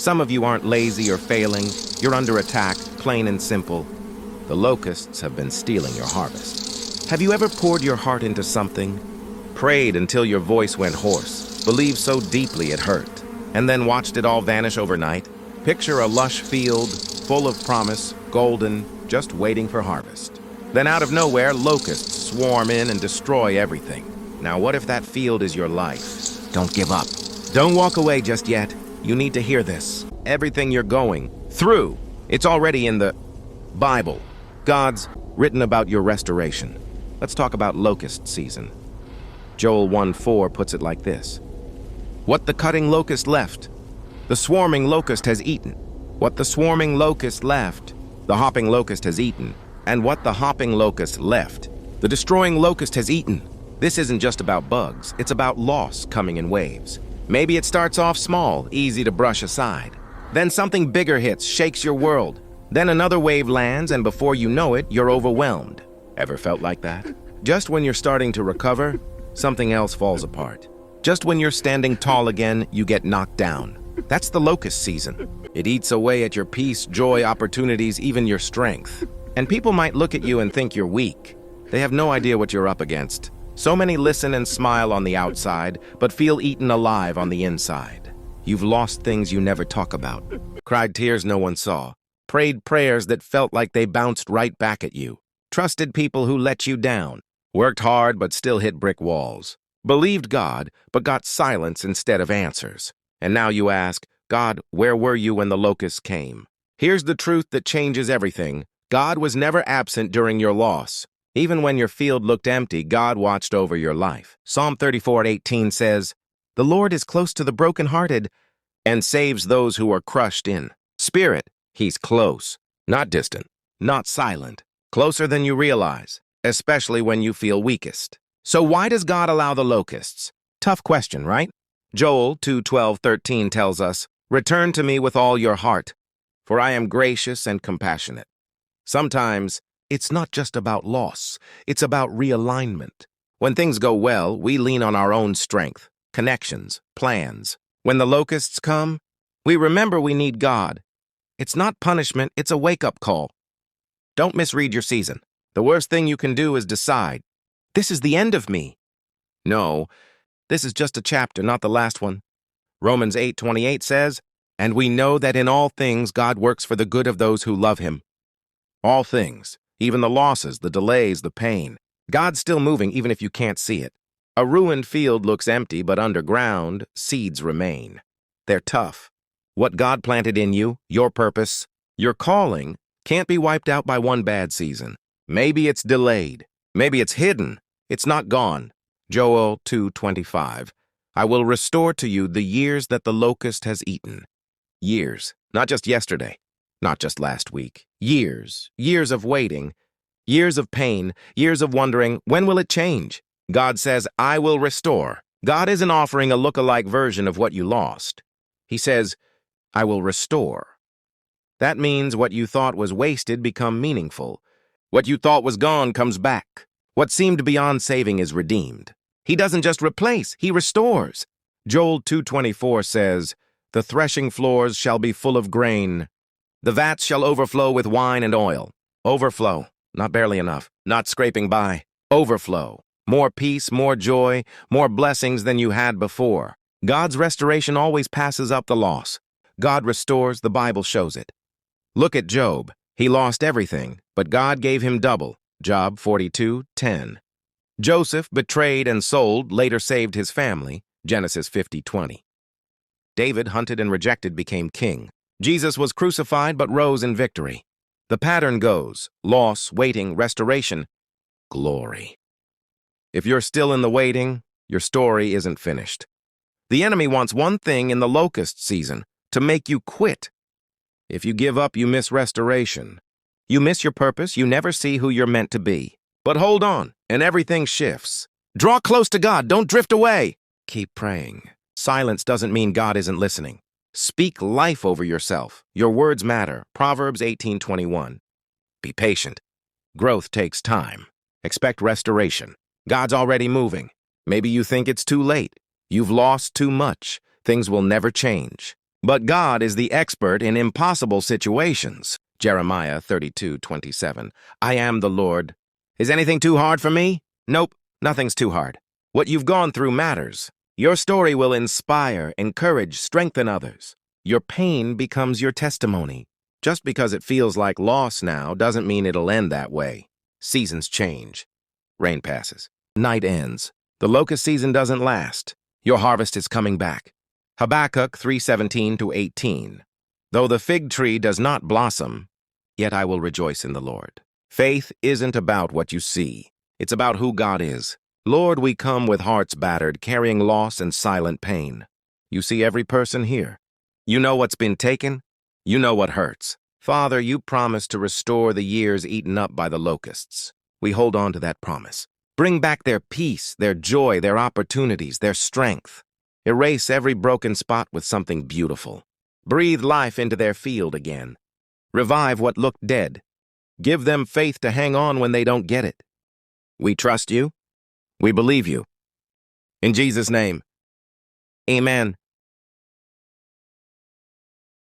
Some of you aren't lazy or failing. You're under attack, plain and simple. The locusts have been stealing your harvest. Have you ever poured your heart into something? Prayed until your voice went hoarse, believed so deeply it hurt, and then watched it all vanish overnight? Picture a lush field, full of promise, golden, just waiting for harvest. Then out of nowhere, locusts swarm in and destroy everything. Now what if that field is your life? Don't give up. Don't walk away just yet. You need to hear this. Everything you're going through, it's already in the Bible. God's written about your restoration. Let's talk about locust season. Joel 1:4 puts it like this. What the cutting locust left, the swarming locust has eaten. What the swarming locust left, the hopping locust has eaten. And what the hopping locust left, the destroying locust has eaten. This isn't just about bugs, it's about loss coming in waves. Maybe it starts off small, easy to brush aside. Then something bigger hits, shakes your world. Then another wave lands, and before you know it, you're overwhelmed. Ever felt like that? Just when you're starting to recover, something else falls apart. Just when you're standing tall again, you get knocked down. That's the locust season. It eats away at your peace, joy, opportunities, even your strength. And people might look at you and think you're weak. They have no idea what you're up against. So many listen and smile on the outside, but feel eaten alive on the inside. You've lost things you never talk about. Cried tears no one saw. Prayed prayers that felt like they bounced right back at you. Trusted people who let you down. Worked hard but still hit brick walls. Believed God, but got silence instead of answers. And now you ask, God, where were you when the locusts came? Here's the truth that changes everything. God was never absent during your loss. Even when your field looked empty, God watched over your life. Psalm 34:18 says, "The Lord is close to the brokenhearted and saves those who are crushed in spirit." He's close, not distant, not silent, closer than you realize, especially when you feel weakest. So why does God allow the locusts? Tough question, right? Joel 2:12-13 tells us, "Return to me with all your heart, for I am gracious and compassionate." Sometimes, it's not just about loss, it's about realignment. When things go well, we lean on our own strength, connections, plans. When the locusts come, we remember we need God. It's not punishment, it's a wake-up call. Don't misread your season. The worst thing you can do is decide, this is the end of me. No, this is just a chapter, not the last one. Romans 8:28 says, "And we know that in all things God works for the good of those who love him." All things, even the losses, the delays, the pain. God's still moving even if you can't see it. A ruined field looks empty, but underground, seeds remain. They're tough. What God planted in you, your purpose, your calling, can't be wiped out by one bad season. Maybe it's delayed. Maybe it's hidden. It's not gone. Joel 2:25. "I will restore to you the years that the locust has eaten." Years, not just yesterday, not just last week. Years, years of waiting, years of pain, years of wondering, when will it change? God says, I will restore. God isn't offering a look-alike version of what you lost. He says, I will restore. That means what you thought was wasted becomes meaningful. What you thought was gone comes back. What seemed beyond saving is redeemed. He doesn't just replace, he restores. Joel 2:24 says, "The threshing floors shall be full of grain. The vats shall overflow with wine and oil." Overflow, not barely enough, not scraping by. Overflow, more peace, more joy, more blessings than you had before. God's restoration always passes up the loss. God restores, the Bible shows it. Look at Job. He lost everything, but God gave him double. Job 42:10. Joseph, betrayed and sold, later saved his family. Genesis 50:20. David, hunted and rejected, became king. Jesus was crucified but rose in victory. The pattern goes, loss, waiting, restoration, glory. If you're still in the waiting, your story isn't finished. The enemy wants one thing in the locust season, to make you quit. If you give up, you miss restoration. You miss your purpose, you never see who you're meant to be. But hold on, and everything shifts. Draw close to God, don't drift away. Keep praying. Silence doesn't mean God isn't listening. Speak life over yourself. Your words matter. Proverbs 18:21. Be patient. Growth takes time. Expect restoration. God's already moving. Maybe you think it's too late. You've lost too much. Things will never change. But God is the expert in impossible situations. Jeremiah 32:27. I am the Lord. Is anything too hard for me? Nope, nothing's too hard. What you've gone through matters. Your story will inspire, encourage, strengthen others. Your pain becomes your testimony. Just because it feels like loss now doesn't mean it'll end that way. Seasons change. Rain passes. Night ends. The locust season doesn't last. Your harvest is coming back. Habakkuk 3:17-18. Though the fig tree does not blossom, yet I will rejoice in the Lord. Faith isn't about what you see. It's about who God is. Lord, we come with hearts battered, carrying loss and silent pain. You see every person here. You know what's been taken. You know what hurts. Father, you promised to restore the years eaten up by the locusts. We hold on to that promise. Bring back their peace, their joy, their opportunities, their strength. Erase every broken spot with something beautiful. Breathe life into their field again. Revive what looked dead. Give them faith to hang on when they don't get it. We trust you. We believe you. In Jesus' name, amen.